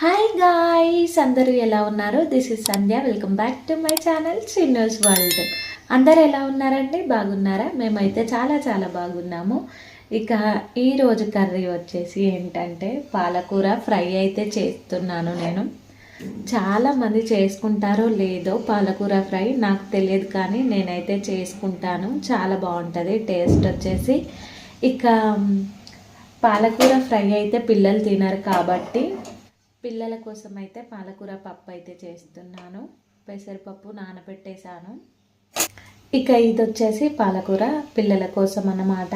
Hi guys, అందరూ ఎలా ఉన్నారు? This is Sandhya. Welcome back to my channel Chinnu's world. అందరు ఎలా ఉన్నారండి? బాగున్నారా? మేమైతే చాలా చాలా బాగున్నాము. ఇక ఈరోజు కర్రీ వచ్చేసి ఏంటంటే పాలకూర ఫ్రై అయితే చేస్తున్నాను నేను. చాలామంది చేసుకుంటారో లేదో పాలకూర ఫ్రై నాకు తెలియదు, కానీ నేనైతే చేసుకుంటాను. చాలా బాగుంటుంది టేస్ట్ వచ్చేసి. ఇక పాలకూర ఫ్రై అయితే పిల్లలు తినరు కాబట్టి పిల్లల కోసం అయితే పాలకూర పప్పు అయితే చేస్తున్నాను. పెసరపప్పు నానబెట్టేశాను. ఇక ఇది వచ్చేసి పాలకూర పిల్లల కోసం అన్నమాట.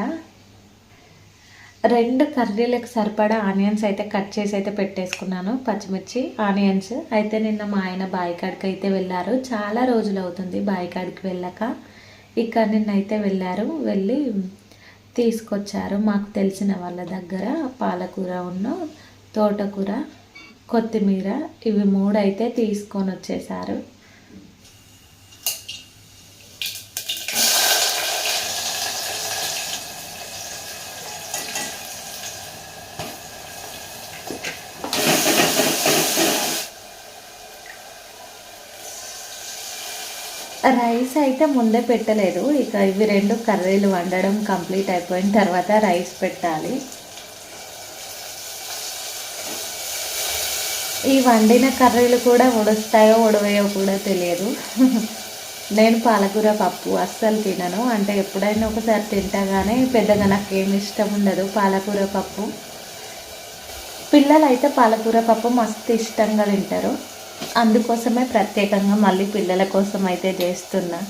2 కర్రీలకు సరిపడా ఆనియన్స్ అయితే కట్ చేసి అయితే పెట్టేసుకున్నాను. పచ్చిమిర్చి, ఆనియన్స్. అయితే నిన్న మా ఆయన బాయికాడికి అయితే వెళ్ళారు. చాలా రోజులు అవుతుంది బాయికాడికి వెళ్ళాక. ఇక నిన్నైతే వెళ్ళి తీసుకొచ్చారు మాకు తెలిసిన వాళ్ళ దగ్గర. పాలకూర తోటకూర, కొత్తిమీర, ఇవి 3 అయితే తీసుకొని వచ్చేసారు. రైస్ అయితే ముందే పెట్టలేదు. ఇక ఇవి 2 కర్రీలు వండడం కంప్లీట్ అయిపోయిన తర్వాత రైస్ పెట్టాలి. ఈ వండిన కర్రీలు కూడా ఉడుస్తాయో ఉడవేయో కూడా తెలియదు. నేను పాలకూర పప్పు అస్సలు తినను. అంటే ఎప్పుడైనా ఒకసారి తింటా, కానీ పెద్దగా నాకు ఏమి ఇష్టం ఉండదు పాలకూర పప్పు. పిల్లలు అయితే పాలకూర పప్పు మస్తు ఇష్టంగా తింటారు. అందుకోసమే ప్రత్యేకంగా మళ్ళీ పిల్లల కోసం అయితే చేస్తున్నా.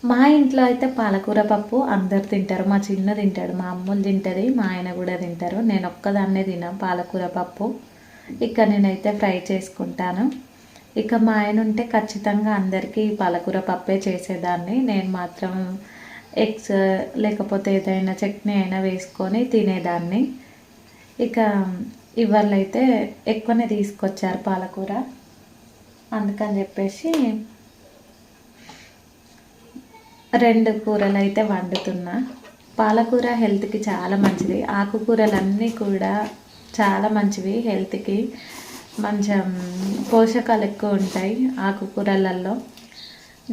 మా ఇంట్లో అయితే పాలకూర పప్పు అందరు తింటారు. మా చిన్న తింటాడు, మా అమ్ములు తింటుంది, మా ఆయన కూడా తింటారు. నేను ఒక్కదాన్నే తినా పాలకూర పప్పు. ఇక నేనైతే ఫ్రై చేసుకుంటాను. ఇక మా ఆయన ఉంటే ఖచ్చితంగా అందరికీ పాలకూర పప్పే చేసేదాన్ని. నేను మాత్రం ఎగ్స్ లేకపోతే ఏదైనా చట్నీ అయినా వేసుకొని తినేదాన్ని. ఇక ఇవాళ అయితే ఎక్కువనే తీసుకొచ్చారు పాలకూర, అందుకని చెప్పేసి 2 కూరలు అయితే వండుతున్నా. పాలకూర హెల్త్కి చాలా మంచిది. ఆకుకూరలన్నీ కూడా చాలా మంచివి హెల్త్కి. మంచిగా పోషకాలు ఎక్కువ ఉంటాయి ఆకుకూరలలో.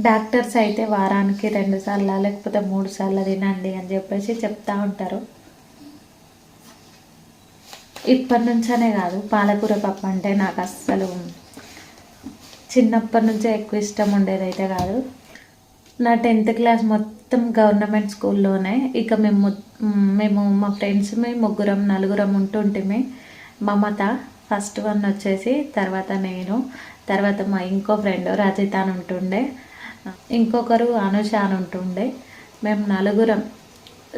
డాక్టర్స్ అయితే వారానికి 2 సార్లు లేకపోతే 3 సార్లు తినండి అని చెప్పేసి చెప్తూ ఉంటారు. ఇప్పటి నుంచనే కాదు, పాలకూర పప్పు అంటే నాకు అస్సలు చిన్నప్పటి నుంచే ఎక్కువ ఇష్టం ఉండేదైతే కాదు. నా 10th క్లాస్ మొత్తం గవర్నమెంట్ స్కూల్లోనే. ఇక మేము మా ఫ్రెండ్స్ ముగ్గురం నలుగురం ఉంటుంటిమి. మమత ఫస్ట్ వన్ వచ్చేసి, తర్వాత నేను, తర్వాత మా ఇంకో ఫ్రెండ్ రజిత అని ఉంటుండే, ఇంకొకరు అనుష అని ఉంటుండే. మేము నలుగురం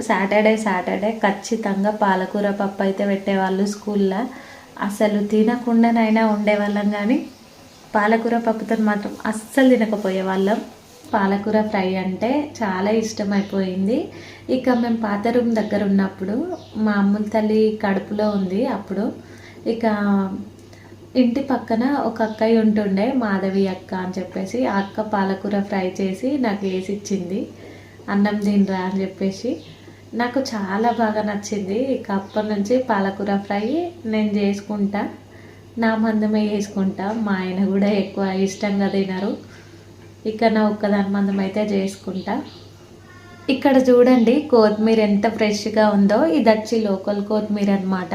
సాటర్డే ఖచ్చితంగా పాలకూర పప్పు అయితే పెట్టేవాళ్ళు స్కూల్లో. అసలు తినకుండానైనా ఉండేవాళ్ళం, కానీ పాలకూర పప్పుతో మాత్రం అస్సలు తినకపోయేవాళ్ళం. పాలకూర ఫ్రై అంటే చాలా ఇష్టమైపోయింది. ఇక మేము పాత రూమ్ దగ్గర ఉన్నప్పుడు మా అమ్ముల తల్లి కడుపులో ఉంది అప్పుడు. ఇక ఇంటి పక్కన ఒక అక్కయ్య ఉంటుండే, మాధవి అక్క అని చెప్పేసి. ఆ అక్క పాలకూర ఫ్రై చేసి నాకు వేసి ఇచ్చింది. అన్నం తినరా అని చెప్పేసి. నాకు చాలా బాగా నచ్చింది. ఇక అప్పటి నుంచి పాలకూర ఫ్రై నేను చేసుకుంటా, నా మందమే చేసుకుంటా. మా ఆయన కూడా ఎక్కువ ఇష్టంగా తినరు. ఇక నా ఒక్కదాని మందం అయితే చేసుకుంటా. ఇక్కడ చూడండి కొత్తిమీర ఎంత ఫ్రెష్గా ఉందో. ఇది వచ్చి లోకల్ కొత్తిమీర అనమాట.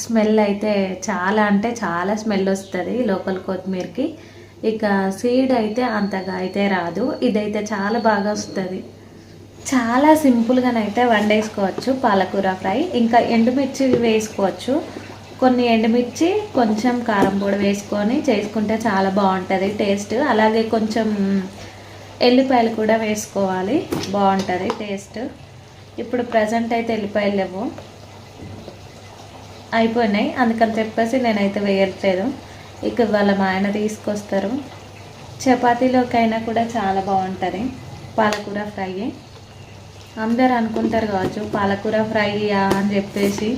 స్మెల్ అయితే చాలా అంటే చాలా స్మెల్ వస్తుంది లోకల్ కొత్తిమీరకి. ఇక సీడ్ అయితే అంతగా అయితే రాదు, ఇదైతే చాలా బాగా వస్తుంది. చాలా సింపుల్గానైతే వండేసుకోవచ్చు పాలకూర ఫ్రై. ఇంకా ఎండుమిర్చి వేసుకోవచ్చు. కొన్ని ఎండుమిర్చి, కొంచెం కారం పొడి వేసుకొని చేసుకుంటే చాలా బాగుంటుంది టేస్ట్. అలాగే కొంచెం ఎల్లిపాయలు కూడా వేసుకోవాలి, బాగుంటుంది టేస్ట్. ఇప్పుడు ప్రజెంట్ అయితే ఎల్లిపాయలు లేవు, అయిపోయినాయి, అందుకని చెప్పేసి నేనైతే వేయట్లేదు. ఇక వాళ్ళ మా ఆయన తీసుకొస్తారు. చపాతీలోకైనా కూడా చాలా బాగుంటుంది పాలకూర ఫ్రై. అందరు అనుకుంటారు కావచ్చు పాలకూర ఫ్రై అని చెప్పేసి.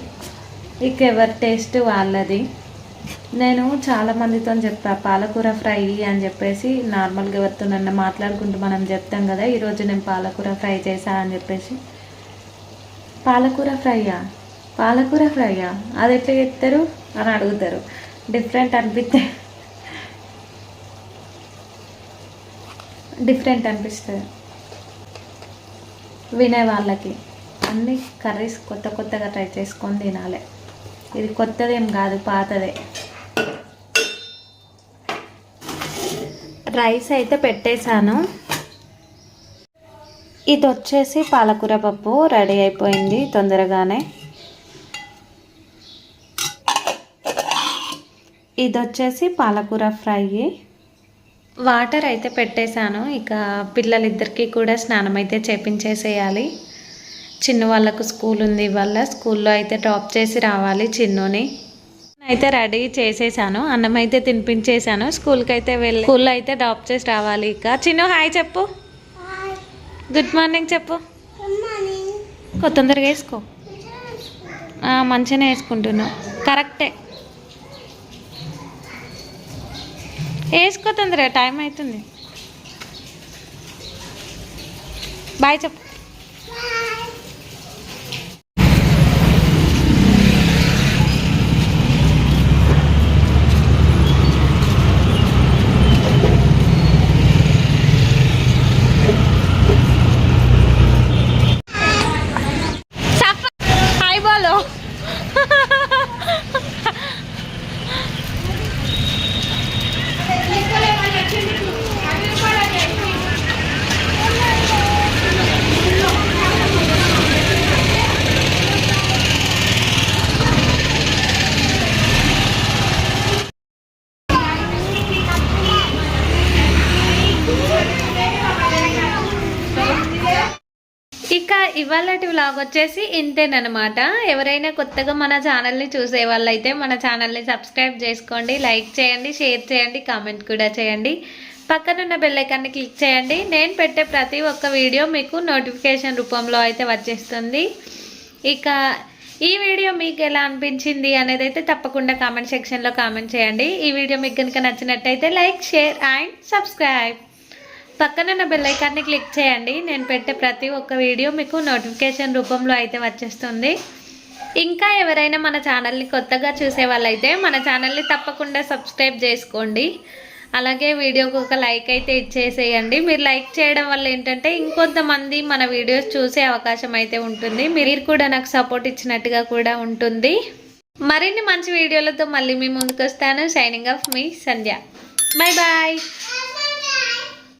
ఇక ఎవరి టేస్ట్ వాళ్ళది. నేను చాలా మందితో చెప్పా పాలకూర ఫ్రై అని చెప్పేసి, నార్మల్గా ఎవరితో నన్ను మాట్లాడుకుంటూ మనం చెప్తాం కదా, ఈరోజు నేను పాలకూర ఫ్రై చేశా అని చెప్పేసి. పాలకూర ఫ్రైయా, పాలకూర ఫ్రైయా, అది ఎట్లా చెప్తారు అని అడుగుతారు. డిఫరెంట్ అనిపిస్తుంది వినే వాళ్ళకి. అన్ని కర్రీస్ కొత్త కొత్తగా ట్రై చేసుకొని తినాలి. ఇది కొత్తదేం కాదు, పాతదే. రైస్ అయితే పెట్టేశాను. ఇది వచ్చేసి పాలకూర పప్పు రెడీ అయిపోయింది తొందరగానే. ఇది వచ్చేసి పాలకూర ఫ్రై. వాటర్ అయితే పెట్టేశాను. ఇక పిల్లలిద్దరికీ కూడా స్నానం అయితే చేపించేసేయాలి. చిన్న వాళ్ళకు స్కూల్ ఉంది, వాళ్ళ స్కూల్లో అయితే డ్రాప్ చేసి రావాలి చిన్నుని. అయితే రెడీ చేసేసాను, అన్నం అయితే తినిపించేసాను. స్కూల్కి అయితే వెళ్ళి స్కూల్లో అయితే డ్రాప్ చేసి రావాలి. ఇక చిన్ను హాయ్ చెప్పు, గుడ్ మార్నింగ్ చెప్పు. తొందరగా వేసుకో. మంచిగానే వేసుకుంటున్నావు, కరెక్టే. వేసుకో తొందరగా, టైం అవుతుంది. బాయ్ చెప్పు. హాయ్ బోలో. ఇక ఇవాళటి వ్లాగ్ వచ్చేసి ఇంతేనమాట. ఎవరైనా కొత్తగా మన ఛానల్ని చూసే వాళ్ళైతే మన ఛానల్ని సబ్స్క్రైబ్ చేసుకోండి, లైక్ చేయండి, షేర్ చేయండి, కామెంట్ కూడా చేయండి. పక్కనున్న బెల్ ఐకాన్ని క్లిక్ చేయండి. నేను పెట్టే ప్రతి ఒక్క వీడియో మీకు నోటిఫికేషన్ రూపంలో అయితే వచ్చేస్తుంది. ఇక ఈ వీడియో మీకు ఎలా అనిపించింది అనేది అయితే తప్పకుండా కామెంట్ సెక్షన్లో కామెంట్ చేయండి. ఈ వీడియో మీకు కనుక నచ్చినట్టయితే లైక్, షేర్ అండ్ సబ్స్క్రైబ్. పక్కనున్న బెల్ ఐకాన్ని క్లిక్ చేయండి. నేను పెట్టే ప్రతి ఒక్క వీడియో మీకు నోటిఫికేషన్ రూపంలో అయితే వచ్చేస్తుంది. ఇంకా ఎవరైనా మన ఛానల్ని కొత్తగా చూసే వాళ్ళైతే మన ఛానల్ని తప్పకుండా సబ్స్క్రైబ్ చేసుకోండి. అలాగే వీడియోకి ఒక లైక్ అయితే ఇచ్చేసేయండి. మీరు లైక్ చేయడం వల్ల ఏంటంటే ఇంకొంతమంది మన వీడియోస్ చూసే అవకాశం అయితే ఉంటుంది. మీరు కూడా నాకు సపోర్ట్ ఇచ్చినట్టుగా కూడా ఉంటుంది. మరిన్ని మంచి వీడియోలతో మళ్ళీ మీ ముందుకు వస్తాను. సైనింగ్ ఆఫ్ మీ సంధ్య. Bye bye.